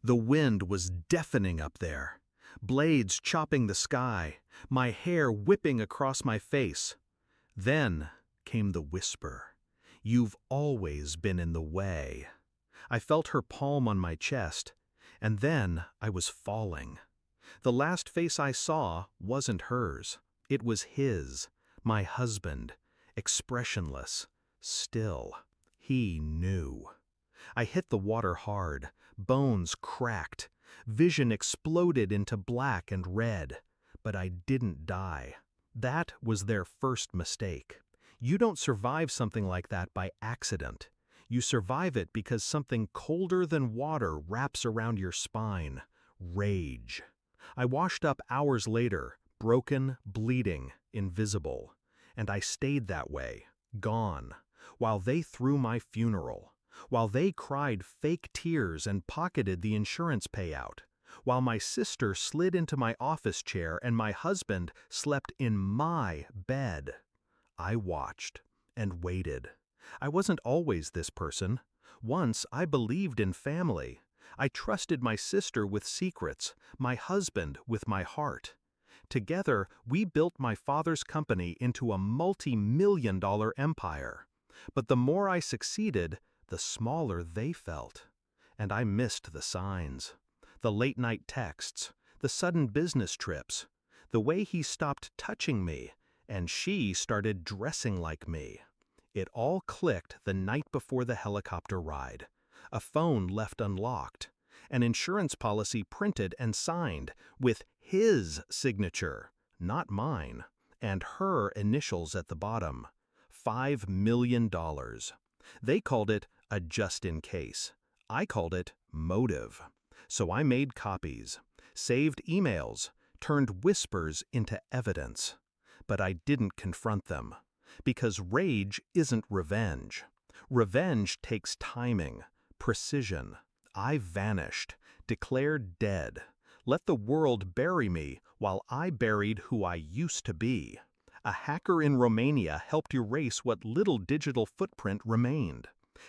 The wind was deafening up there, blades chopping the sky, my hair whipping across my face. Then came the whisper, "You've always been in the way." I felt her palm on my chest, and then I was falling. The last face I saw wasn't hers. It was his, my husband, expressionless, still. He knew. I hit the water hard, bones cracked, vision exploded into black and red, but I didn't die. That was their first mistake. You don't survive something like that by accident. You survive it because something colder than water wraps around your spine. Rage. I washed up hours later, broken, bleeding, invisible. And I stayed that way, gone, while they threw my funeral, while they cried fake tears and pocketed the insurance payout, while my sister slid into my office chair and my husband slept in my bed. I watched and waited. I wasn't always this person. Once I believed in family. I trusted my sister with secrets, my husband with my heart. Together, we built my father's company into a multi-million-dollar empire. But the more I succeeded, the smaller they felt. And I missed the signs. The late-night texts, the sudden business trips, the way he stopped touching me, and she started dressing like me. It all clicked the night before the helicopter ride. A phone left unlocked. An insurance policy printed and signed with his signature, not mine, and her initials at the bottom. $5 million. They called it a just-in-case. I called it motive. So I made copies, saved emails, turned whispers into evidence. But I didn't confront them. Because rage isn't revenge. Revenge takes timing, precision. I vanished, declared dead. Let the world bury me while I buried who I used to be. A hacker in Romania helped erase what little digital footprint remained.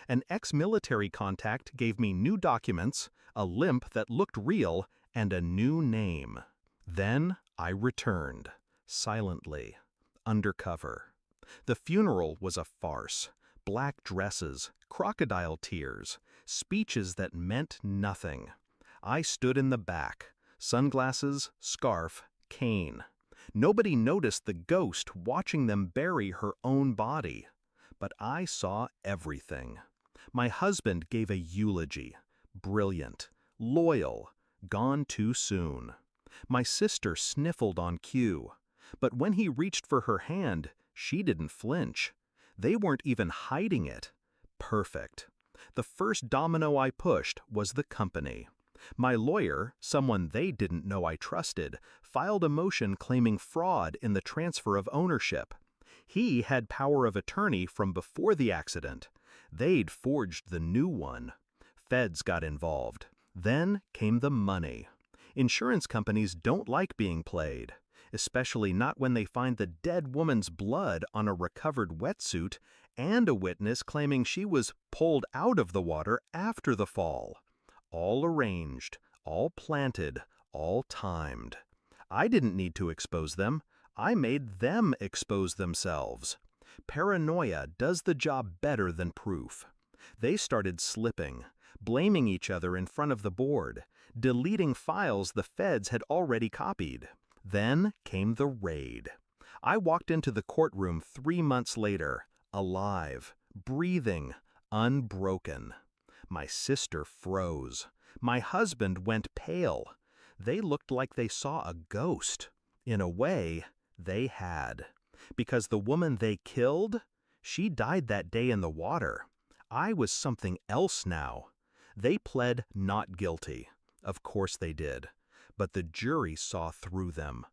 An ex-military contact gave me new documents, a limp that looked real, and a new name. Then I returned, silently, undercover. The funeral was a farce. Black dresses, crocodile tears, speeches that meant nothing. I stood in the back, sunglasses, scarf, cane. Nobody noticed the ghost watching them bury her own body. But I saw everything. My husband gave a eulogy. Brilliant, loyal, gone too soon. My sister sniffled on cue. But when he reached for her hand, she didn't flinch. They weren't even hiding it. Perfect. The first domino I pushed was the company. My lawyer, someone they didn't know I trusted, filed a motion claiming fraud in the transfer of ownership. He had power of attorney from before the accident. They'd forged the new one. Feds got involved. Then came the money. Insurance companies don't like being played, especially not when they find the dead woman's blood on a recovered wetsuit and a witness claiming she was pulled out of the water after the fall. All arranged, all planted, all timed. I didn't need to expose them. I made them expose themselves. Paranoia does the job better than proof. They started slipping, blaming each other in front of the board, deleting files the feds had already copied. Then came the raid. I walked into the courtroom 3 months later, alive, breathing, unbroken. My sister froze. My husband went pale. They looked like they saw a ghost. In a way, they had. Because the woman they killed, she died that day in the water. I was something else now. They pled not guilty. Of course they did. But the jury saw through them.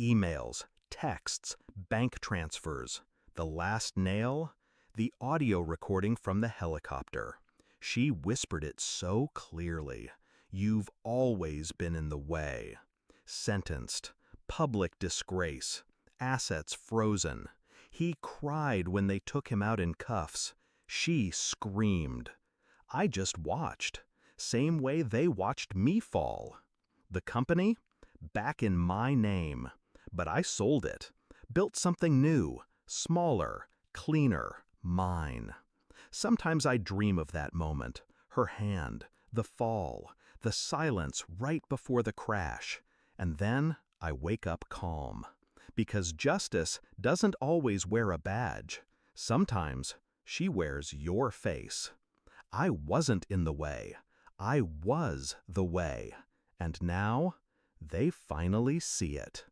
Emails, texts, bank transfers. The last nail? The audio recording from the helicopter. She whispered it so clearly. "You've always been in the way." Sentenced. Public disgrace. Assets frozen. He cried when they took him out in cuffs. She screamed. I just watched. same way they watched me fall. The company? Back in my name. But I sold it. Built something new, smaller, cleaner, mine. Sometimes I dream of that moment, her hand, the fall, the silence right before the crash, and then I wake up calm. Because justice doesn't always wear a badge. Sometimes she wears your face. I wasn't in the way. I was the way. And now they finally see it.